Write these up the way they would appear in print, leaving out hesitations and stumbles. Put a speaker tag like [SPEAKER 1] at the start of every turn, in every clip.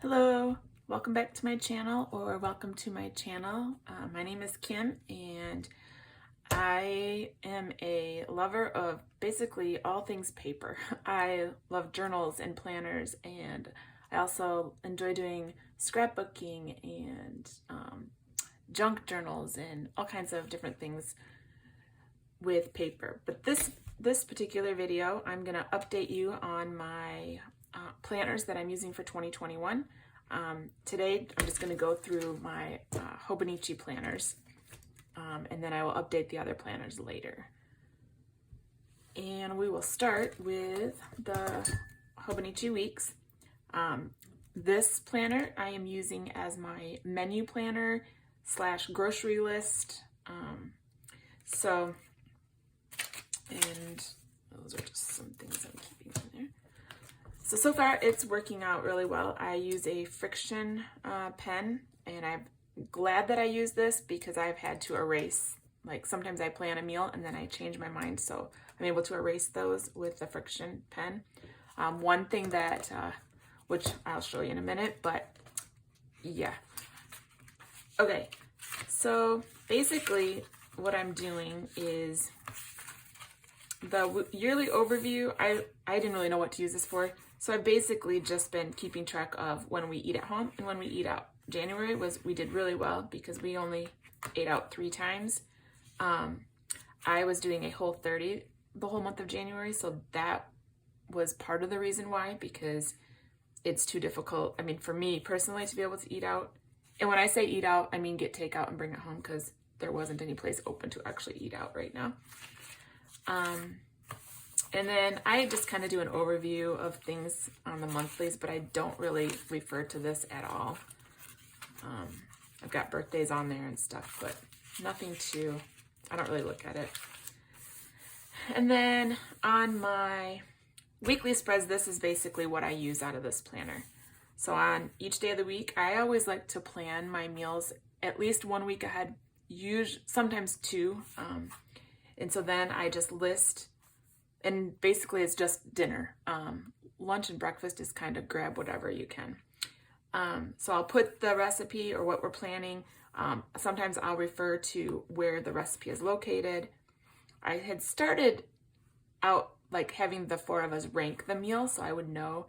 [SPEAKER 1] Hello, welcome back to my channel, or welcome to my channel. My name is Kim and I am a lover of basically all things paper. I love journals and planners, and I also enjoy doing scrapbooking and junk journals and all kinds of different things with paper. But this particular video, I'm gonna update you on my planners that I'm using for 2021. Today, I'm just going to go through my Hobonichi planners, and then I will update the other planners later. And we will start with the Hobonichi Weeks. This planner I am using as my menu planner / grocery list. And those are just some things I'm keeping in there. So far it's working out really well. I use a Frixion pen, and I'm glad that I use this because I've had to erase, like sometimes I plan a meal and then I change my mind, so I'm able to erase those with the Frixion pen. One thing that, which I'll show you in a minute, but yeah. Okay, so basically what I'm doing is the yearly overview. I didn't really know what to use this for. So I've basically just been keeping track of when we eat at home and when we eat out. January we did really well because we only ate out 3 times. I was doing a Whole30 the whole month of January, so that was part of the reason why, because it's too difficult, I mean, for me personally, to be able to eat out. And when I say eat out, I mean get takeout and bring it home, because there wasn't any place open to actually eat out right now. And then I just kind of do an overview of things on the monthlies, but I don't really refer to this at all. I've got birthdays on there and stuff, but nothing I don't really look at it. And then on my weekly spreads, this is basically what I use out of this planner. So on each day of the week, I always like to plan my meals at least 1 week ahead, sometimes 2. And so then I just list, and basically it's just dinner. Lunch and breakfast is kind of grab whatever you can. So I'll put the recipe or what we're planning. Sometimes I'll refer to where the recipe is located. I had started out like having the 4 of us rank the meal so I would know.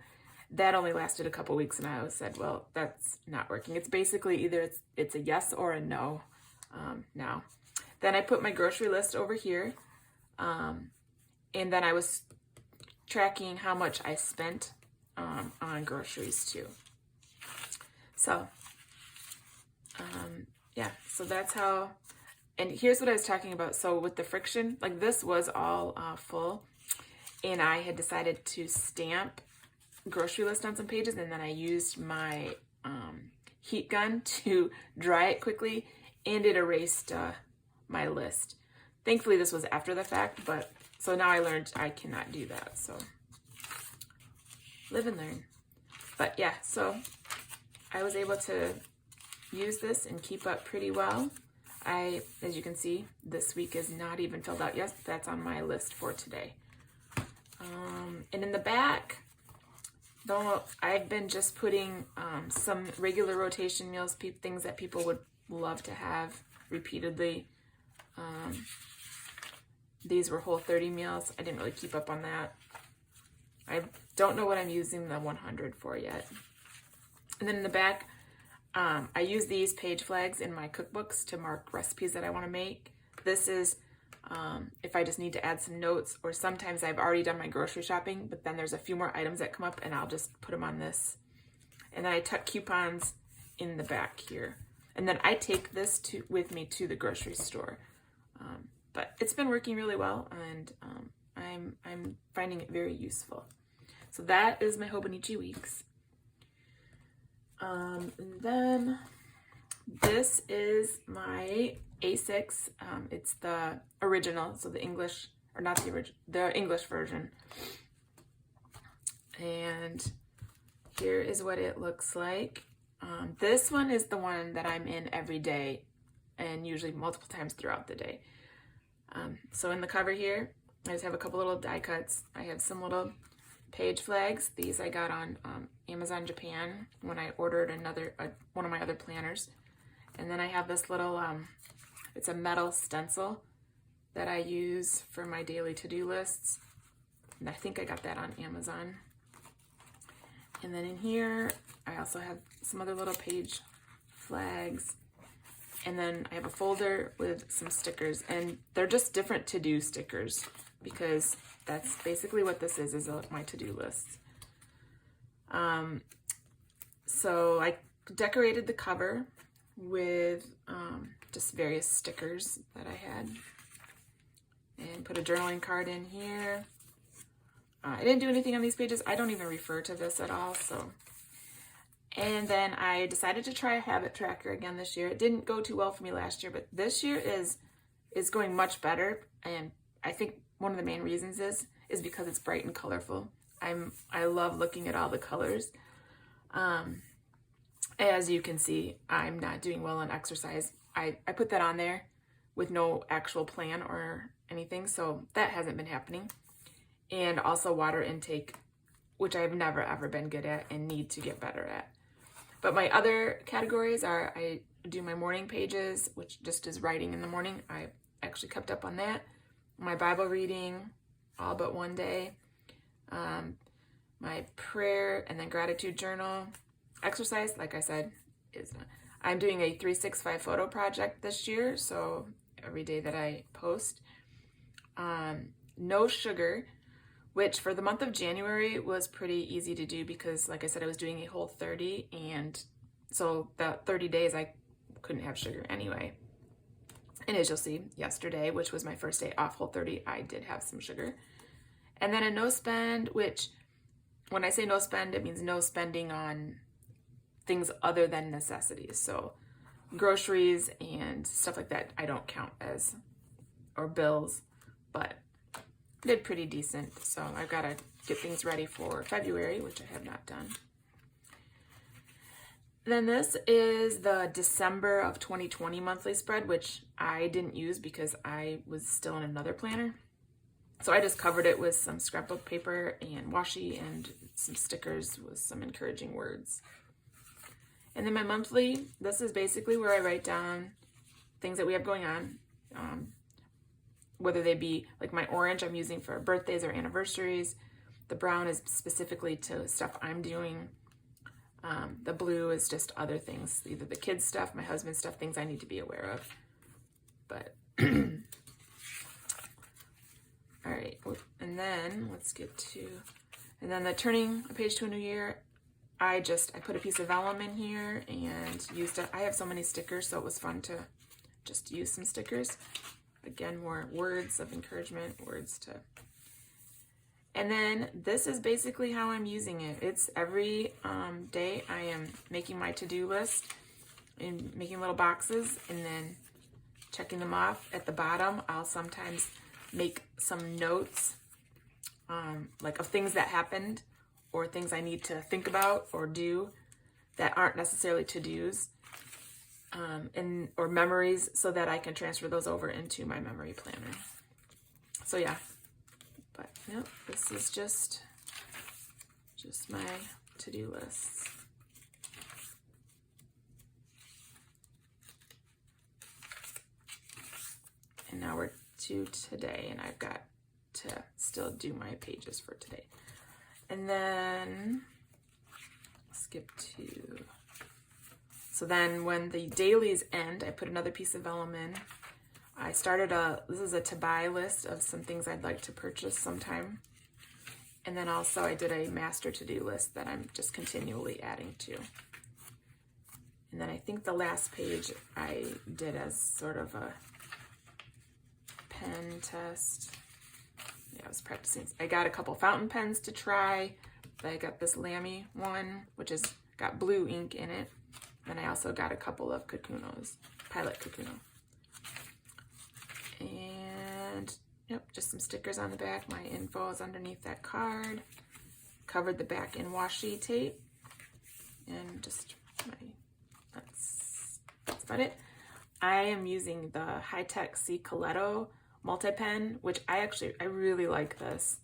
[SPEAKER 1] That only lasted a couple weeks, and I said, well, that's not working. It's basically either it's a yes or a no now. Then I put my grocery list over here. And then I was tracking how much I spent on groceries too. So, yeah, so that's how, and here's what I was talking about. So with the Frixion, like this was all full, and I had decided to stamp grocery list on some pages, and then I used my heat gun to dry it quickly, and it erased my list. Thankfully, this was after the fact, but so now I learned I cannot do that. So live and learn. But yeah, so I was able to use this and keep up pretty well. As you can see, this week is not even filled out yet. That's on my list for today. And in the back, though, I've been just putting some regular rotation meals, things that people would love to have repeatedly. These were Whole30 meals. I didn't really keep up on that. I don't know what I'm using the 100 for yet. And then in the back, I use these page flags in my cookbooks to mark recipes that I want to make. This is if I just need to add some notes, or sometimes I've already done my grocery shopping, but then there's a few more items that come up and I'll just put them on this. And then I tuck coupons in the back here. And then I take this with me to the grocery store. But it's been working really well, and I'm finding it very useful. So that is my Hobonichi Weeks. And then this is my A6. It's the original, so the English, or not the original, the English version. And here is what it looks like. This one is the one that I'm in every day, and usually multiple times throughout the day. So in the cover here, I just have a couple little die cuts. I have some little page flags. These I got on Amazon Japan when I ordered one of my other planners. And then I have this little, it's a metal stencil that I use for my daily to-do lists. And I think I got that on Amazon. And then in here, I also have some other little page flags. And then I have a folder with some stickers, and they're just different to-do stickers because that's basically what this is my to-do list. So I decorated the cover with just various stickers that I had and put a journaling card in here. I didn't do anything on these pages. I don't even refer to this at all, so. And then I decided to try a habit tracker again this year. It didn't go too well for me last year, but this year is going much better. And I think one of the main reasons is because it's bright and colorful. I love looking at all the colors. As you can see, I'm not doing well on exercise. I put that on there with no actual plan or anything, so that hasn't been happening. And also water intake, which I've never ever been good at and need to get better at. But my other categories are, I do my morning pages, which just is writing in the morning. I actually kept up on that. My Bible reading, all but one day. My prayer and then gratitude journal. Exercise, like I said, I'm doing a 365 photo project this year, so every day that I post. No sugar, which for the month of January was pretty easy to do because, like I said, I was doing a whole 30, and so the 30 days I couldn't have sugar anyway. And as you'll see, yesterday, which was my first day off whole 30, I did have some sugar. And then a no spend, which when I say no spend, it means no spending on things other than necessities. So groceries and stuff like that I don't count as, or bills, but did pretty decent. So I've got to get things ready for February, which I have not done. Then this is the December of 2020 monthly spread, which I didn't use because I was still in another planner. So I just covered it with some scrapbook paper and washi and some stickers with some encouraging words. And then my monthly, this is basically where I write down things that we have going on. Whether they be like my orange I'm using for birthdays or anniversaries. The brown is specifically to stuff I'm doing. The blue is just other things, either the kids' stuff, my husband's stuff, things I need to be aware of. But, all right, and then let's get to, and then the turning a page to a new year, I put a piece of vellum in here and used it. I have so many stickers, so it was fun to just use some stickers. Again, more words of encouragement, words to. And then this is basically how I'm using it. It's every day I am making my to-do list and making little boxes and then checking them off. At the bottom, I'll sometimes make some notes like of things that happened or things I need to think about or do that aren't necessarily to-dos. Or memories so that I can transfer those over into my memory planner. So yeah, but yep, this is just my to-do lists. And now we're to today, and I've got to still do my pages for today. And then skip to. So then when the dailies end, I put another piece of vellum in. I started this is a to buy list of some things I'd like to purchase sometime. And then also I did a master to-do list that I'm just continually adding to. And then I think the last page I did as sort of a pen test. Yeah, I was practicing. I got a couple fountain pens to try. I got this Lamy one, which has got blue ink in it. And I also got a couple of Kakunos, Pilot Kakuno. And, yep, just some stickers on the back. My info is underneath that card. Covered the back in washi tape. And just that's about it. I am using the Hi-Tec Coleto multi-pen, which I really like this.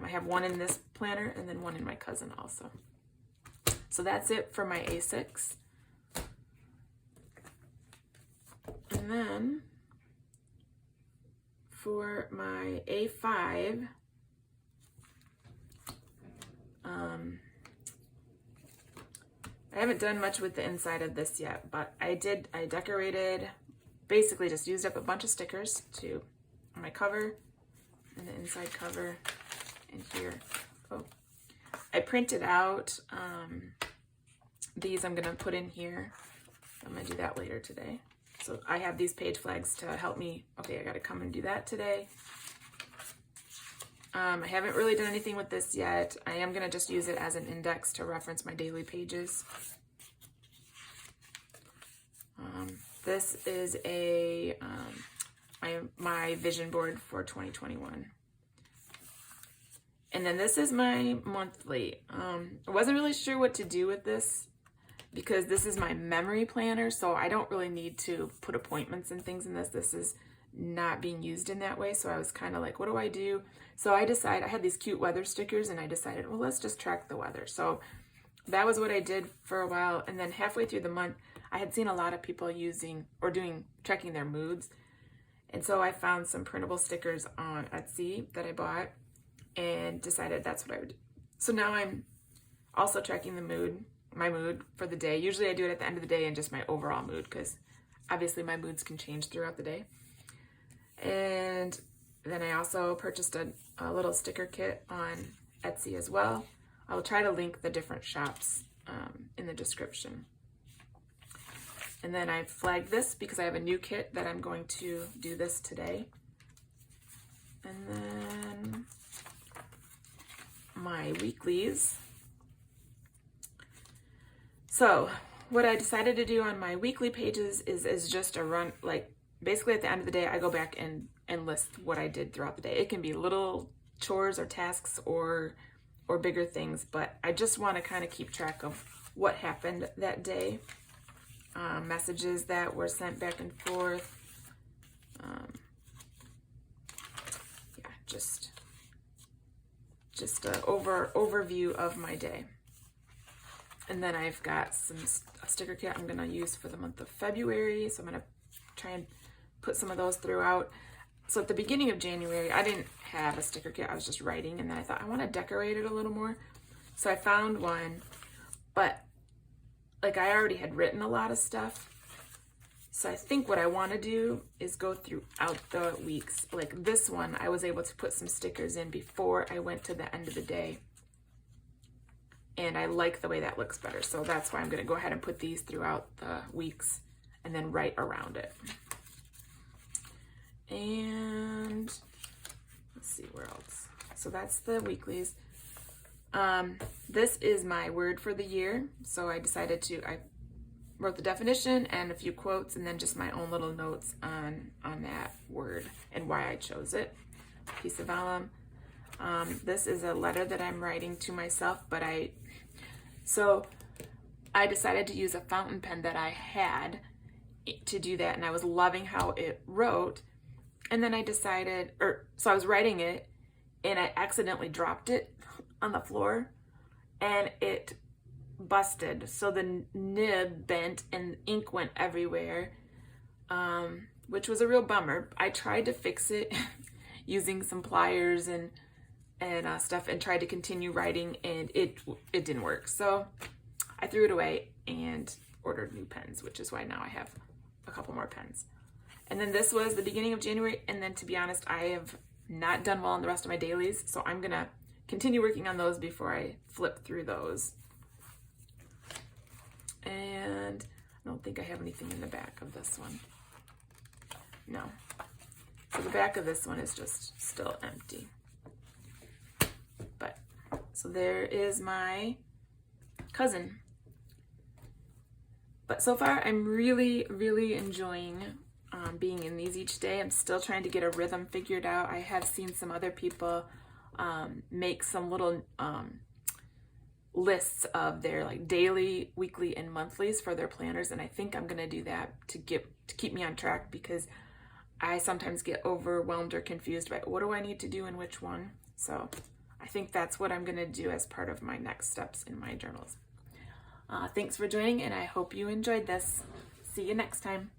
[SPEAKER 1] I have one in this planner and then one in my Cousin also. So that's it for my A6. And then for my A5, I haven't done much with the inside of this yet, but I decorated, basically just used up a bunch of stickers on my cover and the inside cover and here. Oh, I printed out these I'm gonna put in here. I'm gonna do that later today. So I have these page flags to help me. Okay, I gotta come and do that today. I haven't really done anything with this yet. I am gonna just use it as an index to reference my daily pages. This is my vision board for 2021. And then this is my monthly. I wasn't really sure what to do with this because this is my memory planner, so I don't really need to put appointments and things in this. This is not being used in that way, so I was kind of like, what do I do? So I had these cute weather stickers, and I decided, well, let's just track the weather. So that was what I did for a while, and then halfway through the month, I had seen a lot of people tracking their moods, and so I found some printable stickers on Etsy that I bought, and decided that's what I would do. So now I'm also tracking my mood for the day. Usually I do it at the end of the day and just my overall mood, because obviously my moods can change throughout the day. And then I also purchased a little sticker kit on Etsy as well. I will try to link the different shops in the description. And then I flagged this because I have a new kit that I'm going to do this today. And then my weeklies. So what I decided to do on my weekly pages is just a run, like basically at the end of the day, I go back and list what I did throughout the day. It can be little chores or tasks or bigger things, but I just want to kind of keep track of what happened that day. Messages that were sent back and forth. Yeah, just an overview of my day. And then I've got a sticker kit I'm going to use for the month of February. So I'm going to try and put some of those throughout. So at the beginning of January, I didn't have a sticker kit. I was just writing. And then I thought, I want to decorate it a little more. So I found one. But like I already had written a lot of stuff. So I think what I want to do is go throughout the weeks. Like this one, I was able to put some stickers in before I went to the end of the day. And I like the way that looks better. So that's why I'm going to go ahead and put these throughout the weeks and then write around it. And let's see where else. So that's the weeklies. This is my word for the year. So I wrote the definition and a few quotes and then just my own little notes on that word and why I chose it. Piece of vellum. This is a letter that I'm writing to myself, but I decided to use a fountain pen that I had to do that, and I was loving how it wrote. And then I was writing it, and I accidentally dropped it on the floor, and it busted. So the nib bent, and ink went everywhere, which was a real bummer. I tried to fix it using some pliers and stuff, and tried to continue writing, and it didn't work. So I threw it away and ordered new pens, which is why now I have a couple more pens. And then this was the beginning of January, and then to be honest, I have not done well on the rest of my dailies, so I'm gonna continue working on those before I flip through those. And I don't think I have anything in the back of this one. No. So the back of this one is just still empty. But, so there is my cousin. But so far, I'm really, really enjoying being in these each day. I'm still trying to get a rhythm figured out. I have seen some other people make some little lists of their like daily, weekly, and monthlies for their planners, and I think I'm gonna do that to keep me on track, because I sometimes get overwhelmed or confused by what do I need to do in which one. So I think that's what I'm going to do as part of my next steps in my journals. Thanks for joining, and I hope you enjoyed this. See you next time.